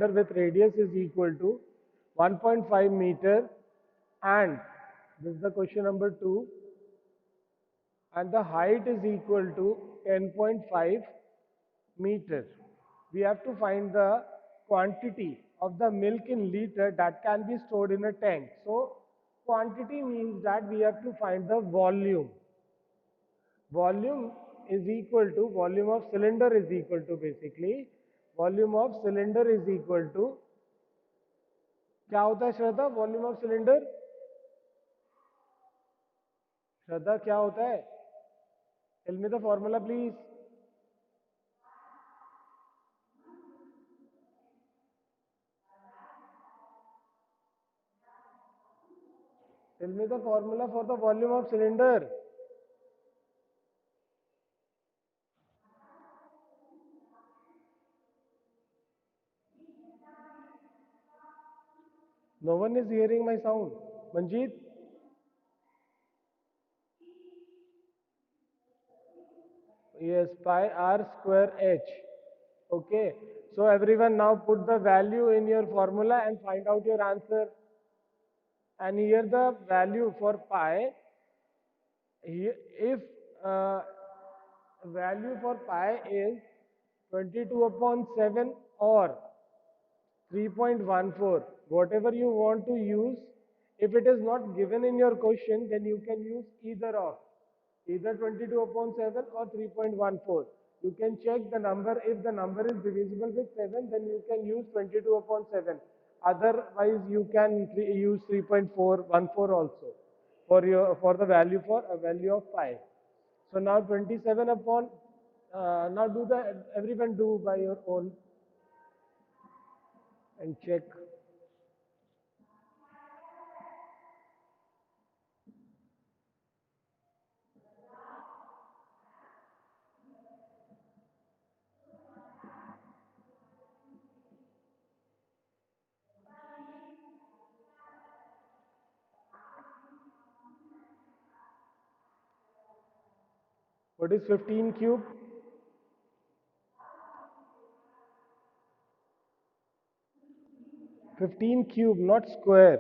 with radius is equal to 1.5 meter, and this is the question number 2, and the height is equal to 10.5 meter. We have to find the quantity of the milk in liter that can be stored in a tank. So quantity means that we have to find the volume. Volume is equal to, volume of cylinder is equal to, basically volume of cylinder is equal to, क्या होता है Shraddha, volume of cylinder? Shraddha क्या होता है? Tell me the formula please. Tell me the formula for the volume of cylinder. No one is hearing my sound. Manjeet? Yes, pi r square h. Okay. So everyone now put the value in your formula and find out your answer. And here the value for pi, if value for pi is 22 upon 7 or 3.14, whatever you want to use. If it is not given in your question, then you can use either 22 upon 7 or 3.14. You can check the number. If the number is divisible with 7, then you can use 22 upon 7. Otherwise, you can use 3.414 also for the value of pi. So now 27 upon, now everyone do by your own and check. What is 15 cube? 15 cube, not square.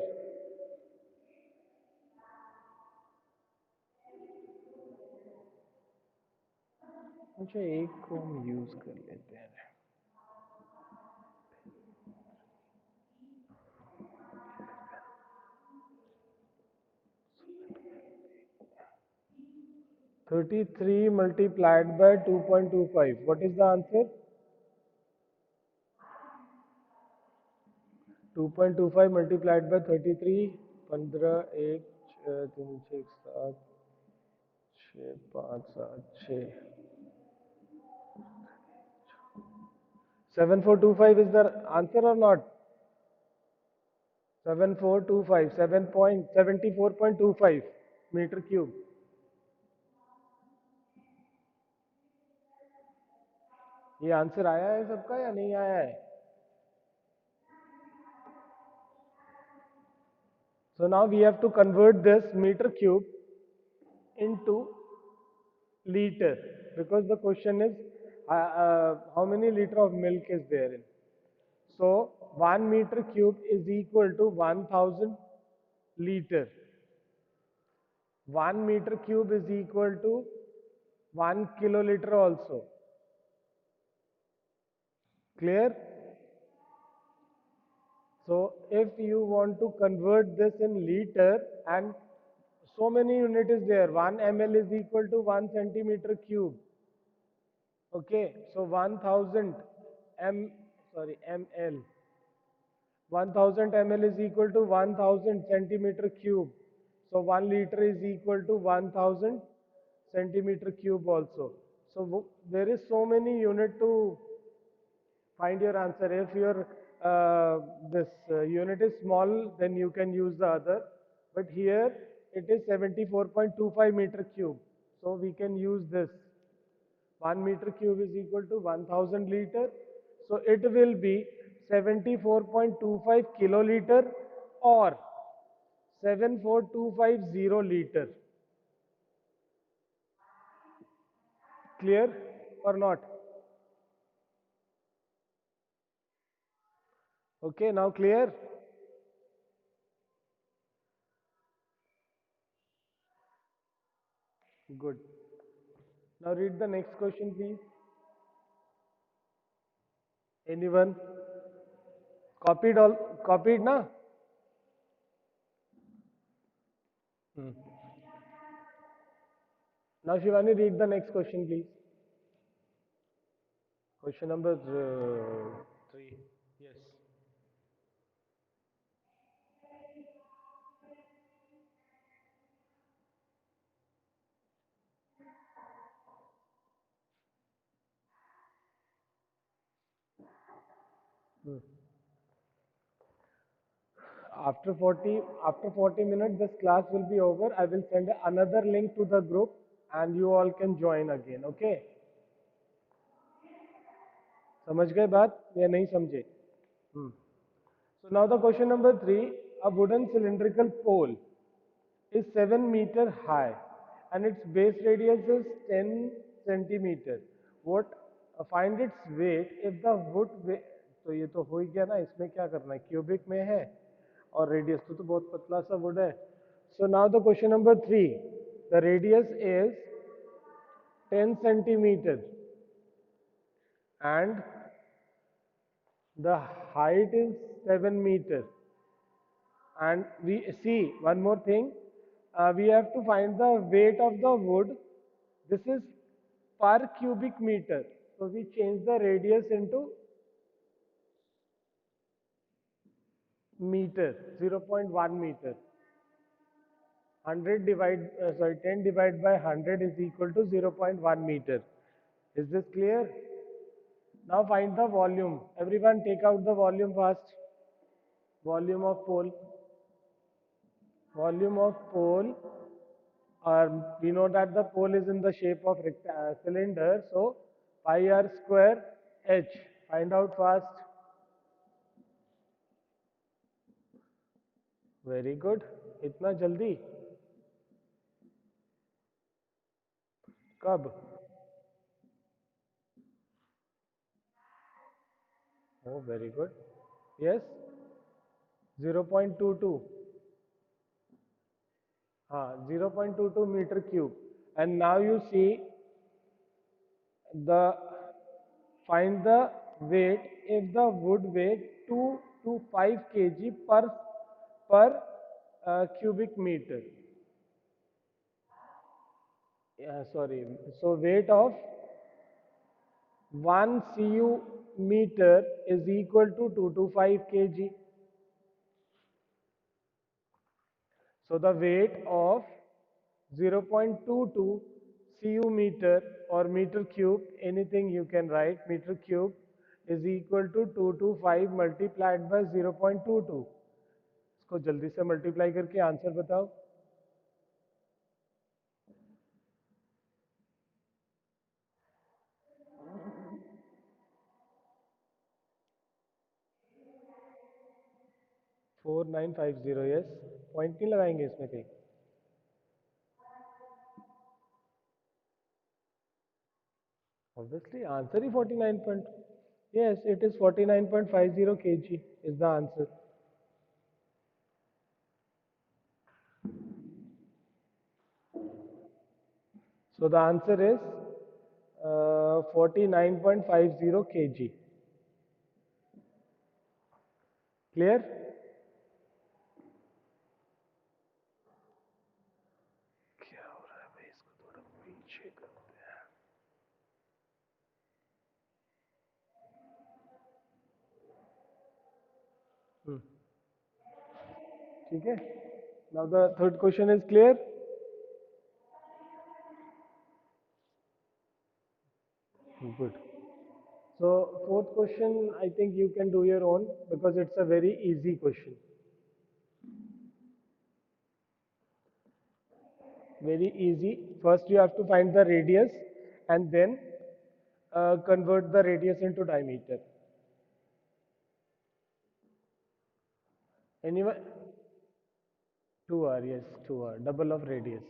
अच्छा, एक को हम use कर लेते हैं. $33 multiplied by 2.25. What is the answer? 2.25 multiplied by 33. 15, 1, 3, 6, 7, 6, 5, 7, 6. 7425 is the answer or not? 7425, 7.74.25 meter cube. ये answer आया है सबका या नहीं आया है? So now we have to convert this meter cube into liter, because the question is how many liter of milk is there in. So 1 meter cube is equal to 1000 liter. 1 meter cube is equal to 1 kiloliter also. Clear? So if you want to convert this in liter, and so many unit is there, 1 ml is equal to 1 centimeter cube. Okay, so 1000 ml. 1000 ml is equal to 1000 centimeter cube. So 1 liter is equal to 1000 centimeter cube also. So there is so many unit to find your answer. If your this unit is small, then you can use the other. But here it is 74.25 meter cube. So we can use this. 1 meter cube is equal to 1000 liter. So it will be 74.25 kiloliter or 74250 liter. Clear or not? Okay, now clear? Good. Now read the next question, please. Anyone? Copied all? Copied, na? Hmm. Now, Shivani, read the next question, please. Question number 3. Yes. Hmm. After 40 minutes, this class will be over. I will send another link to the group, and you all can join again. Okay? समझ गए बात या नहीं समझे? Hmm. So now the question number 3, a wooden cylindrical pole is 7 meter high and its base radius is 10 centimeter. What find its weight if the wood तो ये तो हो ही गया ना, इसमें क्या करना है, क्यूबिक में है और रेडियस तो बहुत पतला सा वुड है. So now the question number 3, the radius is 10 centimeter and the height is 7 meter. And we see one more thing, we have to find the weight of the wood. This is per cubic meter, so we change the radius into meter, 0.1 meter. 10 divided by 100 is equal to 0.1 meter. Is this clear? Now find the volume. Everyone take out the volume first. Volume of pole. Volume of pole. We know that the pole is in the shape of cylinder. So pi r square h. Find out fast. Very good. इतना जल्दी? कब? Oh, very good. Yes. 0.22. 0.22 meter cube. And now you see the find the weight if the wood weight 2 to 5 kg per cubic meter. Yeah, sorry. So weight of 1 cu meter is equal to 2 to 5 kg. So the weight of 0.22 cu meter or meter cube, anything you can write, meter cube is equal to 225 multiplied by 0.22. इसको जल्दी से multiply करके answer बताओ. 4950. Yes, point नहीं लगाएंगे इसमें कहीं? Obviously, answer is 49 point. Yes, it is 49.50 kg is the answer. So the answer is 49.50 kg. Clear? क्या हो रहा है भाई, इसको थोड़ा पीछे करते हैं. ठीक है. Now the third question is clear. Good. So fourth question, I think you can do your own because it's a very easy question. Very easy. First you have to find the radius and then convert the radius into diameter. Anyone? 2r, yes, 2r, double of radius.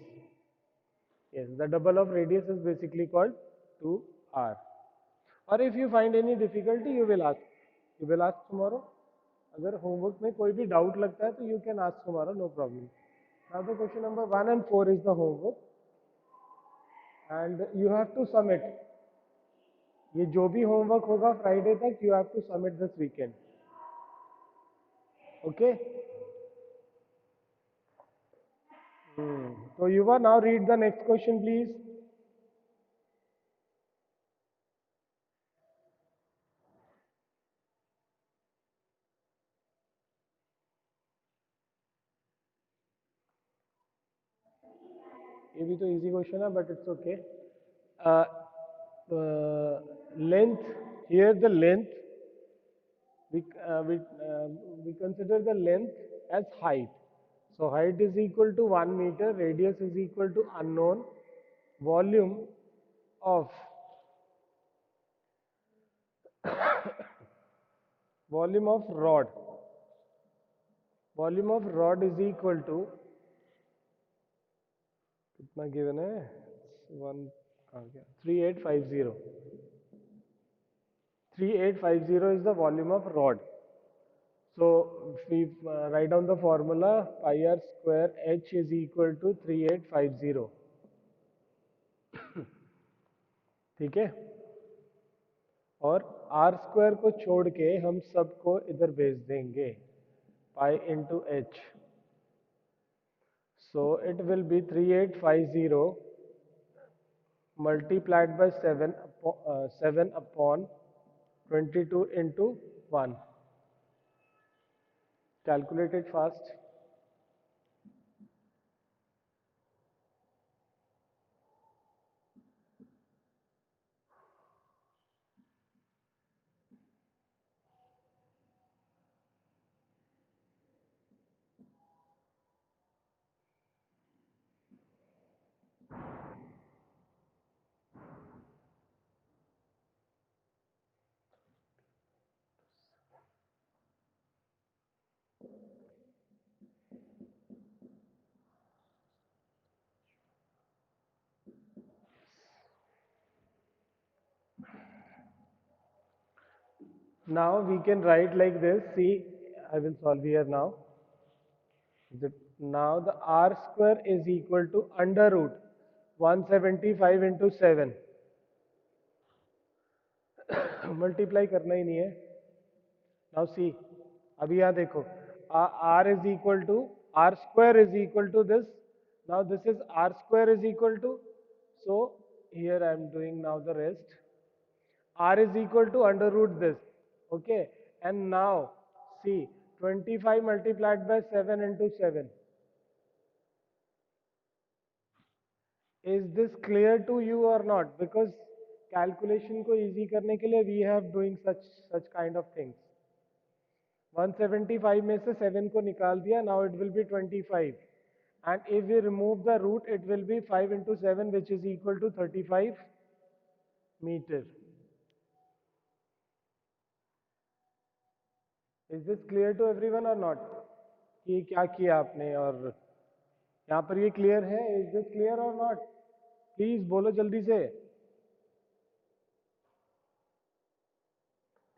Yes, the double of radius is basically called 2r. Or if you find any difficulty, you will ask. You will ask tomorrow. अगर homework में कोई भी doubt लगता है तो you can ask tomorrow, no problem. Now the question number 1 and 4 is the homework and you have to submit. ये जो भी होमवर्क होगा फ्राइडे तक you have to submit this weekend. Okay. So Yuva, now read the next question, please. ये भी तो easy question है, but it's okay. Uh, Length. Here the length. We uh, we uh, we consider the length as height. So height is equal to 1 meter. Radius is equal to unknown. Volume of volume of rod. Volume of rod is equal to कितना given है? One कहाँ गया? 3850. 3850 is the volume of rod. So if we write down the formula, pi r square h is equal to 3850. ठीक है. और r square को छोड़ के हम सबको इधर भेज देंगे, pi into H. So it will be 3850 multiplied by 7 upon 22 into 1. Calculate it fast. Now we can write like this. See, I will solve here now. Now the r square is equal to under root 175 into 7. Multiply करना ही नहीं है. Now see, अभी यहाँ देखो, r is equal to r square is equal to this. Now this is r square is equal to, so here I am doing now the rest. R is equal to under root this. Okay, and now see, 25 multiplied by 7 into 7. Is this clear to you or not? Because calculation को easy करने के लिए we have doing such kind of things. 175 में से 7 को निकाल दिया. Now it will be 25. And if we remove the root, it will be 5 into 7, which is equal to 35 meter. Is this clear to everyone or not? कि क्या किया आपने, और यहाँ पर ये क्लियर है? Is this clear or not? Please बोलो जल्दी से.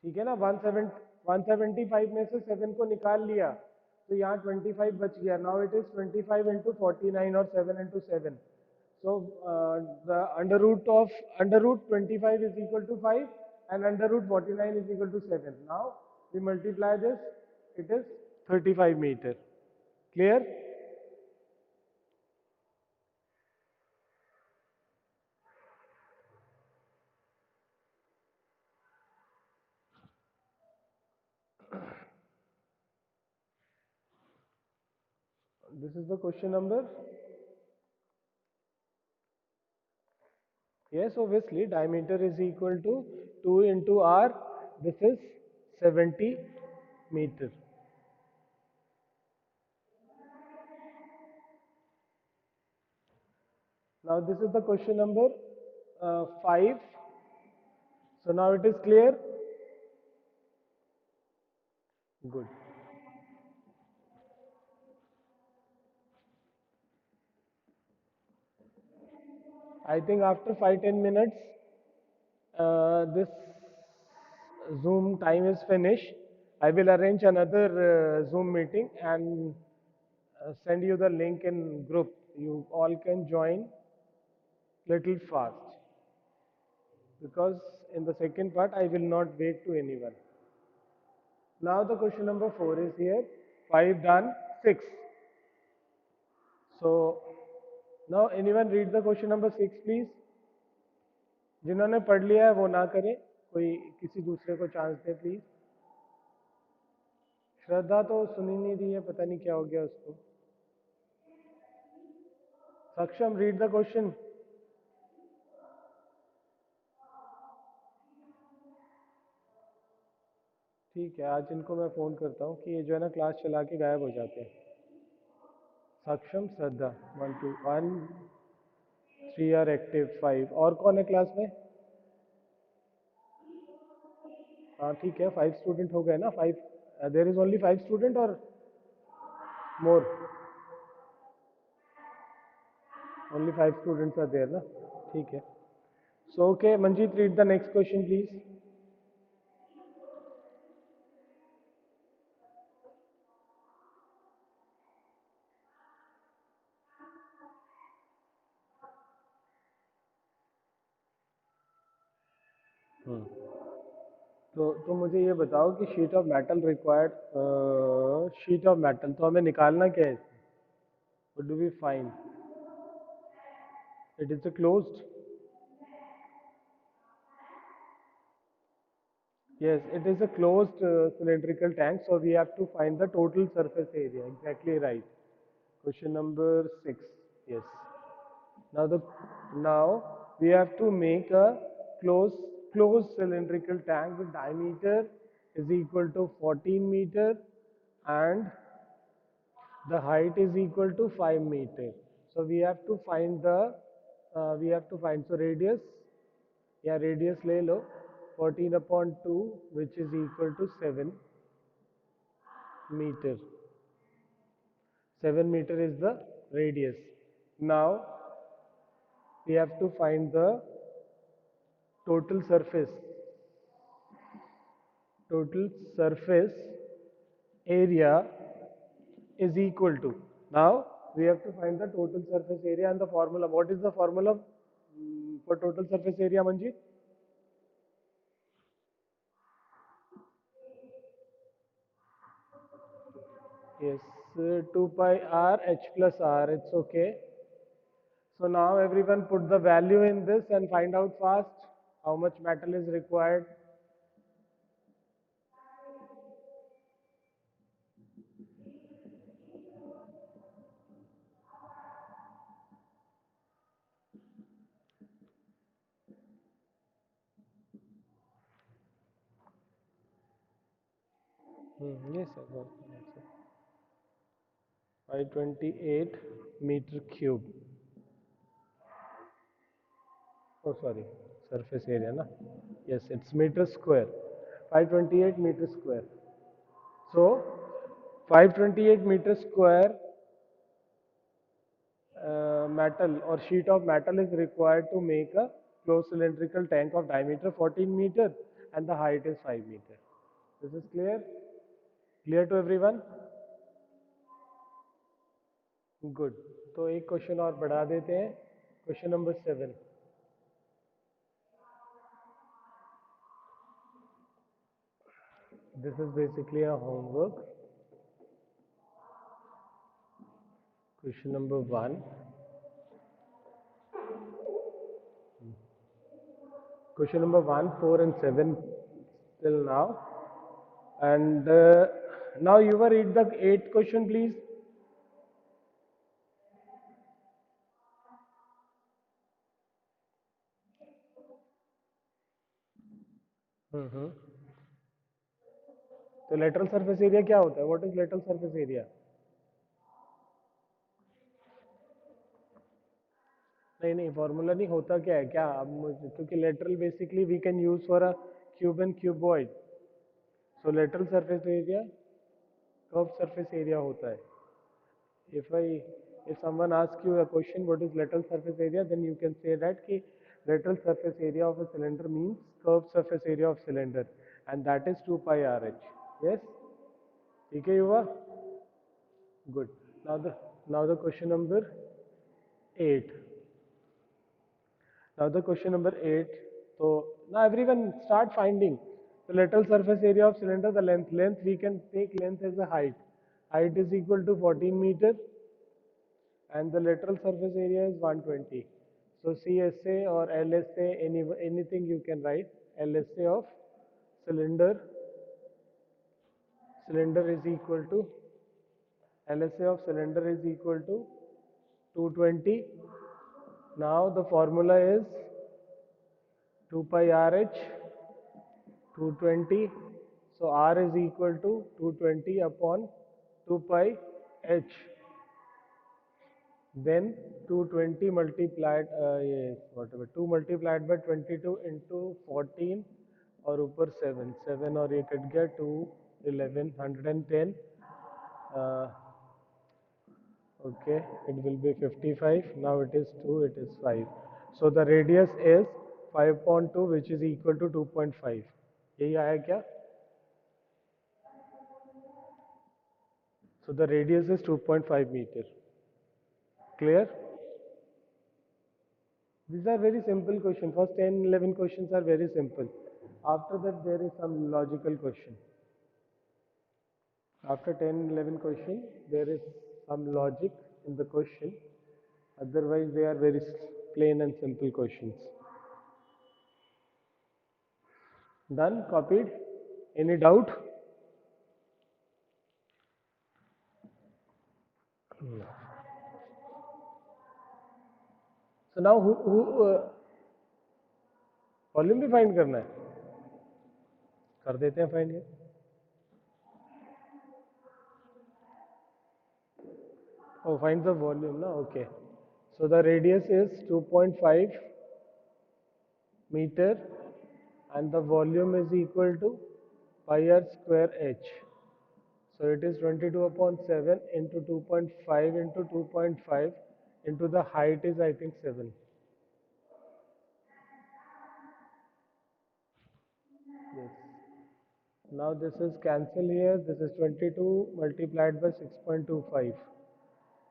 ठीक है ना. 175 में से 7 को निकाल लिया तो यहाँ 25 बच गया. नाउ इट इज 25 इंटू 49 और 7 into 7. So the under root 25 is equal to 5 and under root 49 is equal to 7. Now we multiply this, it is 35 meter. Clear? This is the question number. Yes, obviously diameter is equal to 2 into r. This is 70 meter. Now this is the question number 5. So now it is clear. Good. I think after 5-10 minutes this Zoom time is finished. I will arrange another Zoom meeting and send you the link in group. You all can join little fast because in the second part I will not wait to anyone. Now the question number 4 is here. 5 done, 6. So now anyone read the question number 6 please. जिन्होंने पढ़ लिया है वो ना करें, कोई किसी दूसरे को चांस दे प्लीज. श्रद्धा तो सुन ही नहीं रही है, पता नहीं क्या हो गया उसको. सक्षम रीड द क्वेश्चन. ठीक है, आज इनको मैं फ़ोन करता हूँ कि ये जो है ना क्लास चला के गायब हो जाते हैं. सक्षम, श्रद्धा, 1 2 1 3 आर एक्टिव, 5. और कौन है क्लास में? हाँ ठीक है, 5 स्टूडेंट हो गए ना. 5, देर इज ओनली 5 स्टूडेंट और more? Only 5 students are there ना. ठीक है. So okay Manjeet, read the next question please. तो मुझे ये बताओ कि sheet of metal required, sheet of metal तो हमें निकालना क्या है इसमें? What do we find? It is a closed. Yes, it is a closed cylindrical tank, so we have to find the total surface area. Exactly right. Question number 6. Yes. Now we have to make a closed cylindrical tank with diameter is equal to 14 meter and the height is equal to 5 meter. So we have to find the so radius, yeah, radius ले लो, 14 upon 2 which is equal to 7 meter. 7 meter is the radius. Now we have to find the total surface. Total surface area is equal to. Now we have to find the total surface area and the formula. What is the formula for total surface area, Manjeet? Yes, 2 pi r h plus r. It's okay. So now everyone put the value in this and find out fast how much metal is required. Yes, I got the answer. 528 meter cube. Oh, sorry, surface area, na? Yes, it's meter square. 528 meter square. So, 528 meter square metal or sheet of metal is required to make a closed cylindrical tank of diameter 14 meter and the height is 5 meter. This is clear? Clear to everyone? Good. तो एक question और बढ़ा देते हैं. Question number 7. This is basically a homework. Question number 1. Question number 1, 4 and 7 till now. And now you will read the 8th question please. तो lateral surface area क्या होता है? What is lateral surface area? नहीं नहीं, formula नहीं होता. क्या है क्या? अब क्योंकि lateral basically we can use for a cube and cuboid. So lateral surface area curve surface area होता है. If someone asks you a question what is lateral surface area, then you can say that ki lateral surface area of a cylinder means curved surface area of cylinder, and that is 2 pi rh. Yes. ठीक है युवा? Good. Now the question number 8. Now the question number 8. So now everyone start finding the lateral surface area of cylinder, the length. Length we can take length as a height. Height is equal to 14 meter and the lateral surface area is 120. So CSA or LSA, anything you can write. LSA of cylinder is equal to LSA of cylinder is equal to 220. Now the formula is 2 pi RH 220. So R is equal to 220 upon 2 pi H. Then 220 multiplied, yes, whatever, 2 multiplied by 22 into 14 और ऊपर 7, 7 और ये cut गया 2, 11, 110. Okay, it will be 55. Now it is 2, it is 5. So the radius is 5.2 which is equal to 2.5. यही आया क्या? So the radius is 2.5 meter. Clear? These are very simple questions. First 10, 11 questions are very simple. After that there is some logical question. After 10, 11 question, there is some logic in the question. Otherwise they are very plain and simple questions. Done? Copied? Any doubt? So now volume भी find करना है? कर देते हैं find ये. Oh, find the volume now. Okay. So the radius is 2.5 meter and the volume is equal to pi r square h. So it is 22 upon 7 into 2.5 into 2.5 into the height is I think 7. Yes. Now this is cancel here. This is 22 multiplied by 6.25.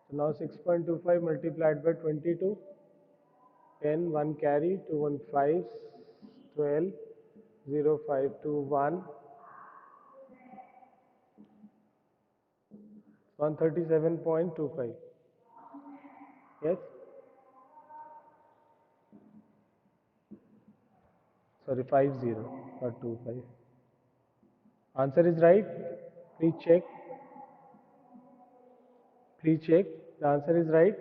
So now 6.25 multiplied by 22. 10, 1 carry, 2 1 5, 12, 0 5 2 1, 137.25. Yes? Sorry, 50, not 25. Answer is right. Please check. Please check. The answer is right.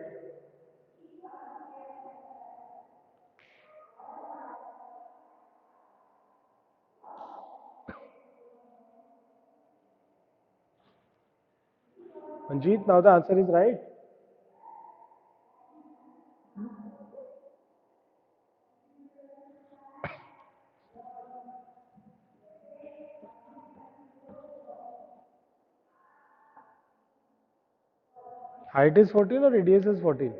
Manjeet, now the answer is right. Height is 14 or radius is 14?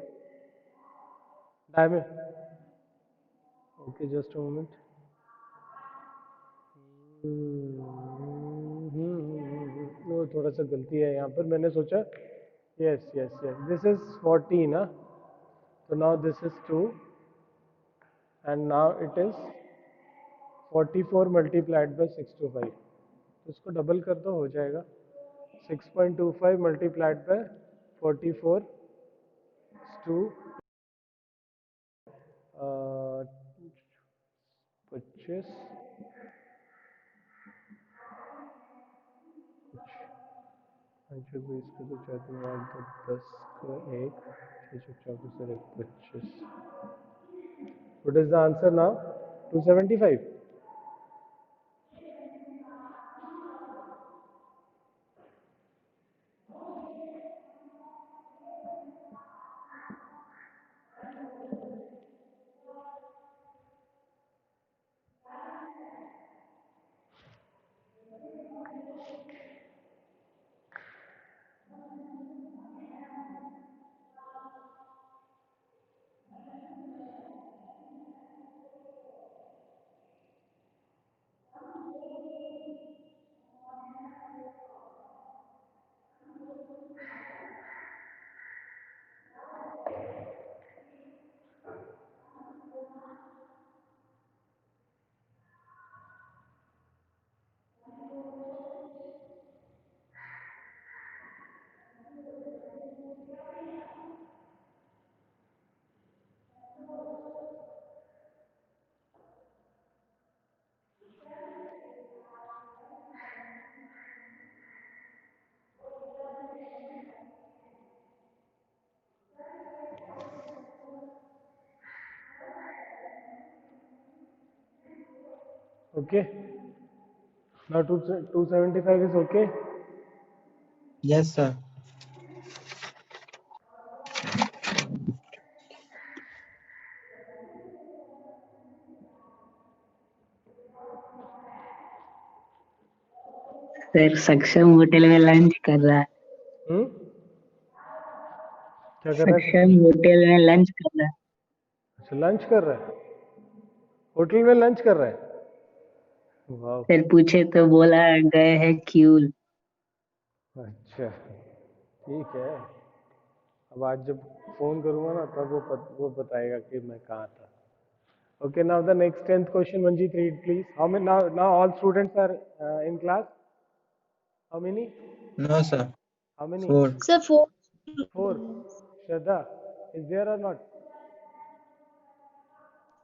Diameter. Okay, just a moment. वो थोड़ा सा गलती है यहाँ पर. मैंने सोचा yes, yes, yes. This is 14, huh? So now this is 2 and now it is 44 multiplied by 625. तो इसको डबल कर दो हो जाएगा 6.25 multiplied by 44 is 2 25 5 20 का तो 4 10 का 1 6 24 और 1 25. What is the answer now? 275. Okay. Now 275 is okay. Yes, sir. Sir सक्षम होटल में लंच कर रहा है। क्या कर रहा है सक्षम सक्षम? होटल में लंच कर रहा है। अच्छा लंच कर रहा है, होटल में लंच कर रहा है। वाह। सर पूछे तो बोला गए हैं क्यूल। अच्छा ठीक है। अब आज जब फोन करूंगा ना तब वो बताएगा कि मैं कहाँ था. Okay, now the next 10th question, Manjeet, read please. How many now all students are in class? How many? No, sir. How many? 4. Sir, four. Four. Shraddha, is there or not?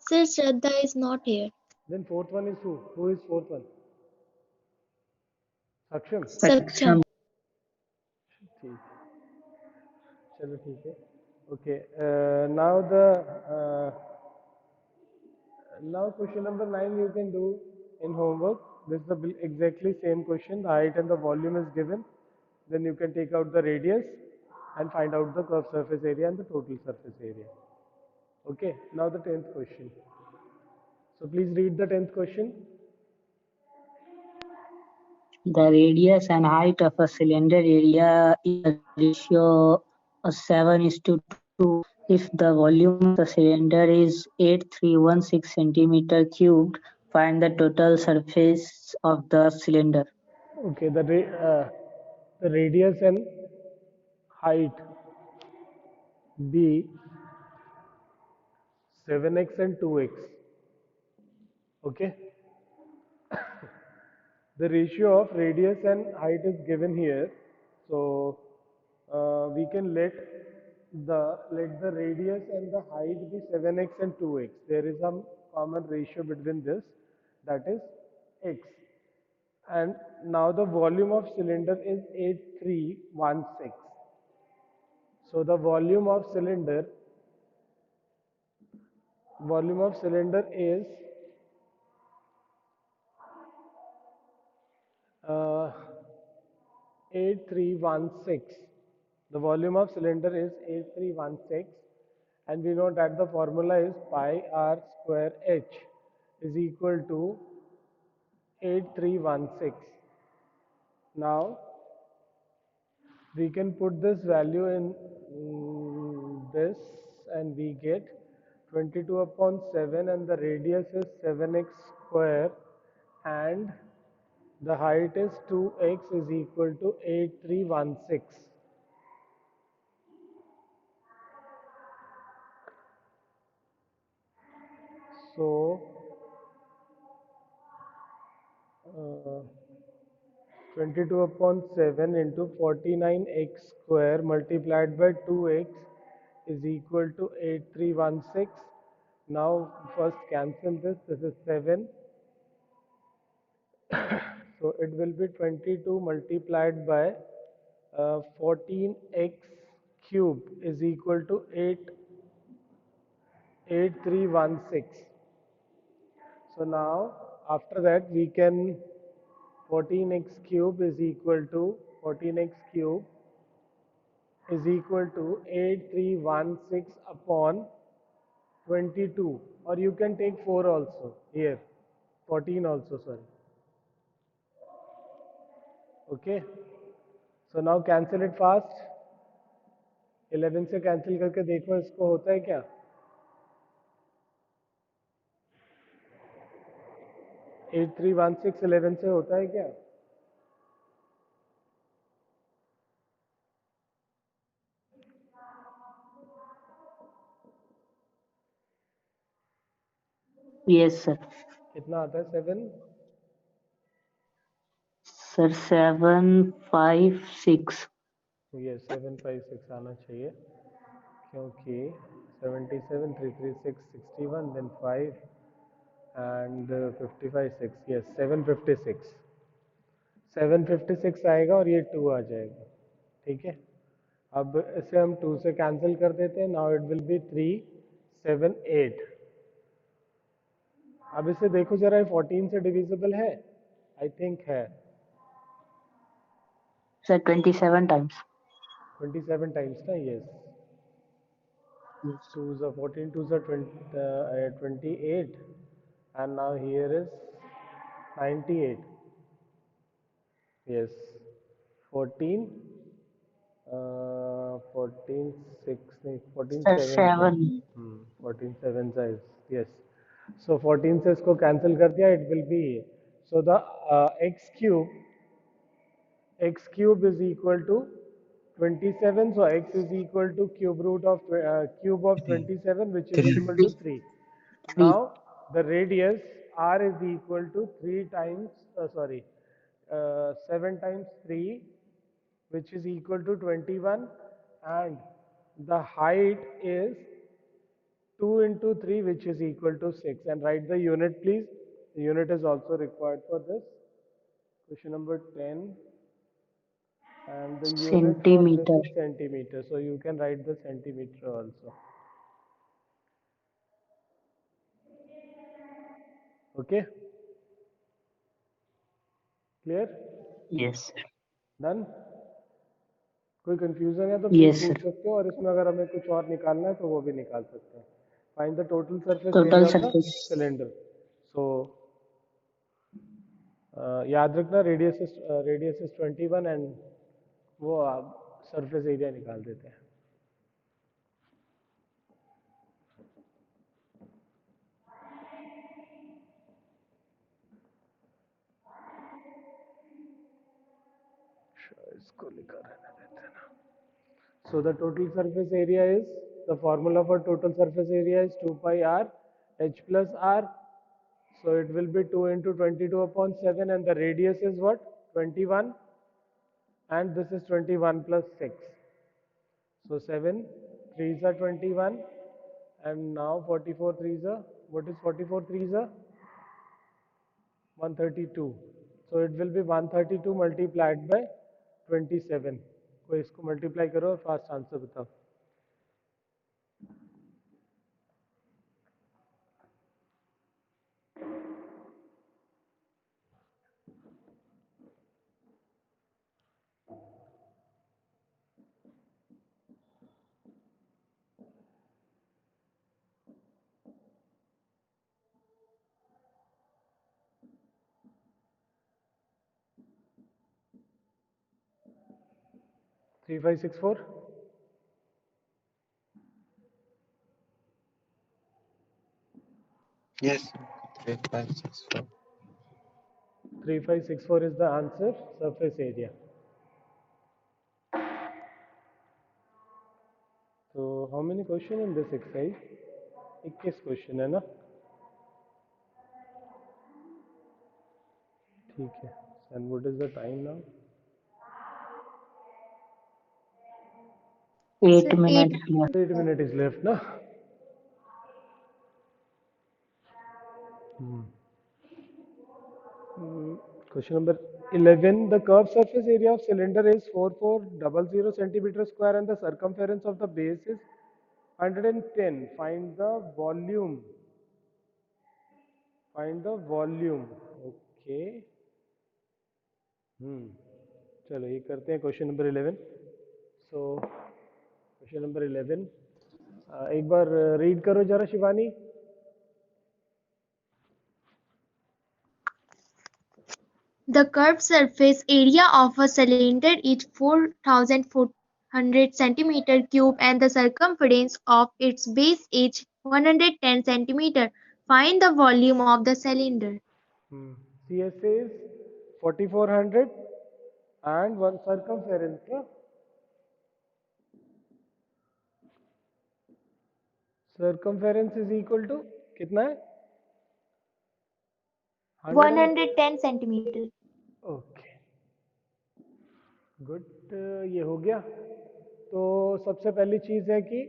Sir, Shraddha is not here. Then fourth one is who? Who is fourth one? Saksham. सक्षम। Saksham. ठीक. चलो ठीक है. Okay. Now the now question number 9 you can do in homework. This is the exactly same question. The height and the volume is given. Then you can take out the radius and find out the curved surface area and the total surface area. Okay, now the 10th question. So please read the 10th question. The radius and height of a cylinder area is a ratio of 7:2. If the volume of the cylinder is 8316 centimeter cubed, find the total surface of the cylinder. Okay, the radius and height be 7x and 2x. Okay, the ratio of radius and height is given here. So we can let the radius and the height be 7x and 2x. There is some common ratio between this, that is x. And now the volume of cylinder is 8316. So the volume of cylinder is uh, 8316. The volume of cylinder is 8316, and we know that the formula is pi r square h is equal to 8316. Now we can put this value in this, and we get 22 upon 7, and the radius is 7x square, and the height is 2x is equal to 8316. So uh, 22 upon 7 into 49x square multiplied by 2x is equal to 8316. Now first cancel this. This is 7. So it will be 22 multiplied by 14x cube is equal to 8316. So now after that we can 14x cube is equal to 14x cube is equal to 8316 upon 22, or you can take 4 also here, 14 also, sorry. Okay, so now cancel it fast. 11 से cancel करके देखो इसको होता है क्या. 8316 11 से होता है क्या? Yes, sir. कितना आता है? 7. Sir, 756. ये 756 आना चाहिए, क्योंकि 77 336 61 then 5 and 55 6. yes 756. 756 आएगा और ये 2 आ जाएगा. ठीक है, अब इसे हम 2 से कैंसिल कर देते हैं. Now it will be 378. अब इसे देखो जरा, ये 14 से डिविजिबल है? आई थिंक है। Sir, 27 times. 27 times ना, yes. Yes. 2s are 14, 2s are 28, and now here is 98. Yes, 14, 14 6 नहीं, 14 Sir, 7 है. 7. 14 7 is, yes. So 14 से इसको cancel कर दिया, it will be, so the x cube is equal to 27, so x is equal to cube root of cube of 27, which is Three. equal to 3. 3. Now the radius r is equal to 3 times, 7 times 3, which is equal to 21, and the height is 2 into 3, which is equal to 6. And write the unit, please. The unit is also required for this. Question number 10. And the unit for this Centimeter. is centimeter. So you can write the centimeter also. Okay? Clear? Yes, sir. Done? कोई confusion है तो please Yes, sir. पूछ सकते हो, और इसमें अगर हमें कुछ और निकालना है तो वो भी निकाल सकते हैं. Find the total surface Total area of the surface. Cylinder. So याद रखना, रेडियस इज 21, एंड वो आप सरफेस एरिया निकाल देते हैं. इसको लिखा रहने देते हैं ना. So the total surface area is, the formula for total surface area is 2 pi r h plus r. So it will be 2 into 22 upon 7, and the radius is what? 21, and this is 21 plus 6. So 7 3s are 21, and now 44 3s are, what is 44 3s are? 132. So it will be 132 multiplied by 27. कोई इसको multiply करो और fast answer बताओ. Three five six four. Yes, sir. 3564. 3564 is the answer. Surface area. So how many question in this exercise? 21 question है ना. ठीक है. And what is the time now? 8 Sir, minutes left. 8 minutes is left na. Question number 11. The curved surface area of cylinder is 4400 centimeter square, and the circumference of the base is 110. Find the volume. Find the volume. Okay. चलो ये करते हैं question number 11. So question number 11 एक बार read करो जरा Shivani. The curved surface area of a cylinder is 4,400 centimeter cube and the circumference of its base is 110 centimeter. Find the volume of the cylinder. CSA is 4400 and one circumference का circumference is equal to कितना है? 110 centimeter. Okay good. ये हो गया. तो सबसे पहली चीज है कि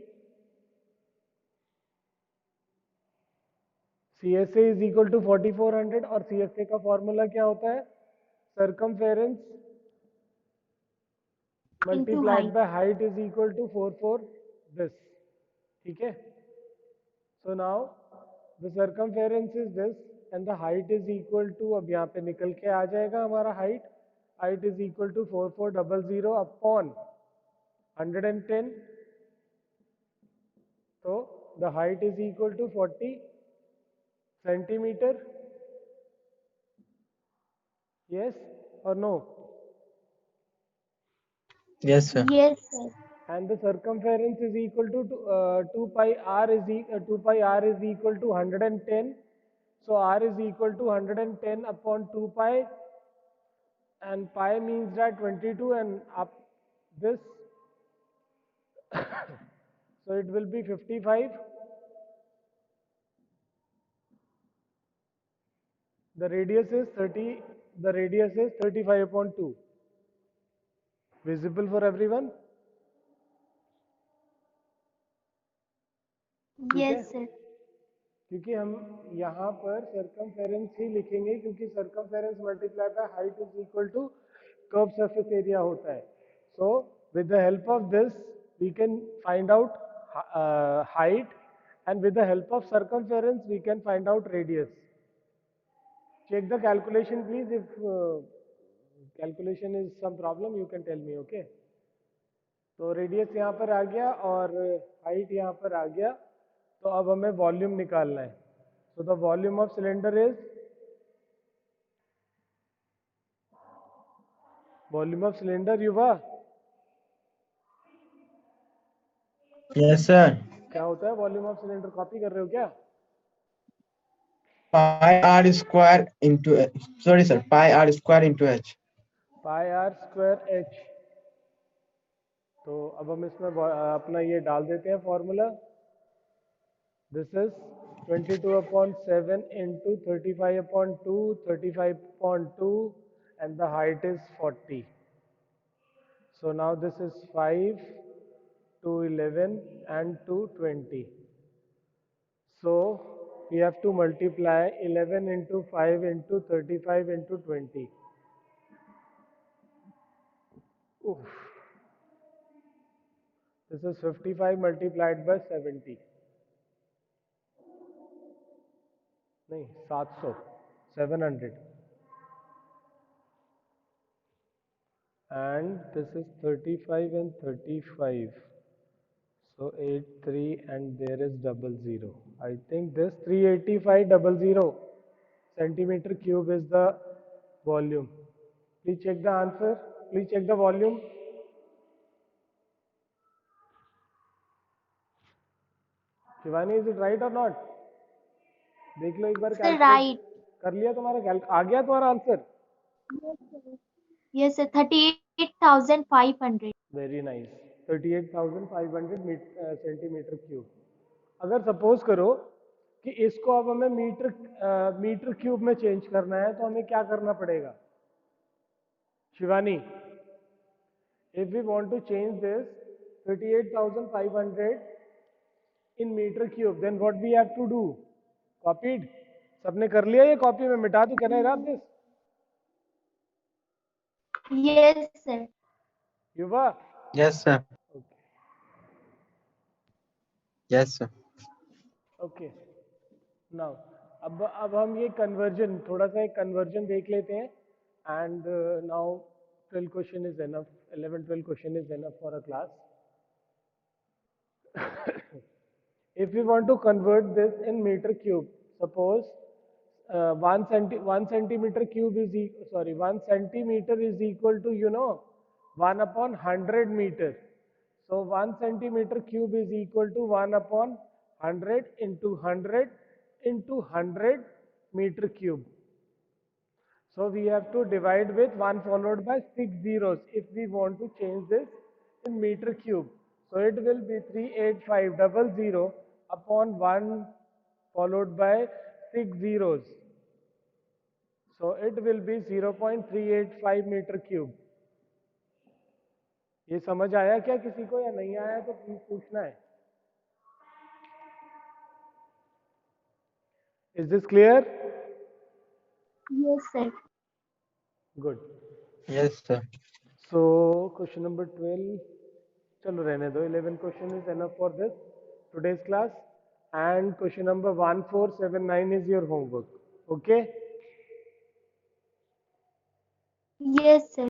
CSA is equal to 4400, और CSA का फॉर्मूला क्या होता है? Circumference multiplied by height is equal to 4 this. ठीक है. So now the circumference is this, and the height is equal to, अब यहाँ पे निकल के आ जाएगा हमारा height is equal to 4400 upon 110. So the height is equal to 40 centimeter. Yes or no? Yes, sir. Yes, sir. And the circumference is equal to 2 pi r is 2 pi r is equal to 110. So r is equal to 110 upon 2 pi, and pi means that 22, and up this so it will be 55. The radius is 35 upon 2. Visible for everyone? ठीक है? Yes, sir. क्योंकि हम यहाँ पर circumference ही लिखेंगे, क्योंकि circumference multiply by height is equal to curve surface area होता है. So with the help of this we can find out height, and with the help of circumference we can find out radius. Check the calculation please. If calculation is some problem, you can tell me, okay? तो radius यहाँ पर आ गया और height यहाँ पर आ गया. तो अब हमें वॉल्यूम निकालना है. So the volume of cylinder is युवा. Yes, sir. क्या होता है वॉल्यूम ऑफ सिलेंडर? कॉपी कर रहे हो क्या? Pi r square into h. Sorry, sir. Pi r square into h. Pi r square h. तो अब हम इसमें अपना ये डाल देते हैं formula. This is 22 upon 7 into 35 upon 2, 35 upon 2, and the height is 40. So now this is 5 to 11 and to 20. So we have to multiply 11 into 5 into 35 into 20. Oof. This is 55 multiplied by 70. नहीं 700, 700. And this is 35 and 35. So 83 and there is 00. I think this 38500 centimeter cube is the volume. Please check the answer. Please check the volume. Shivani, is it right or not? देख लो एक बार. Sir, right. कर लिया तुम्हारा आ गया तुम्हारा answer? Yes, sir. 38,500. Very nice. 38,500 centimetre cube. अगर suppose करो कि इसको अब हमें मीटर क्यूब में चेंज करना है, तो हमें क्या करना पड़ेगा Shivani? If we want to change this 38,500 in meter cube, then what we have to do? Copied? सबने कर लिया ये कॉपी में? मिटा दो? Can I rub this? Yes, sir. युवा? Yes, sir. Yes, sir. Okay. Now अब हम ये कन्वर्जन, थोड़ा सा एक कन्वर्जन देख लेते हैं. And now 12 question is enough. 11-12 question is enough for a class. If we want to convert this in meter cube, suppose 1 centimeter cube is 1 centimeter is equal to 1 upon 100 meter. So 1 centimeter cube is equal to 1 upon 100 into 100 into 100 meter cube. So we have to divide with 1 followed by 6 zeros if we want to change this in meter cube. So it will be 38500 upon 1 followed by 6 zeros. So it will be 0.385 meter cube. ये समझ आया क्या किसी को, या नहीं आया तो प्लीज पूछना है. Is this clear? Yes, sir. Good. Yes, sir. So question number 12. चलो रहने दो. 11 question is enough for this today's class. And question number 1479 is your homework. Okay. Yes, sir.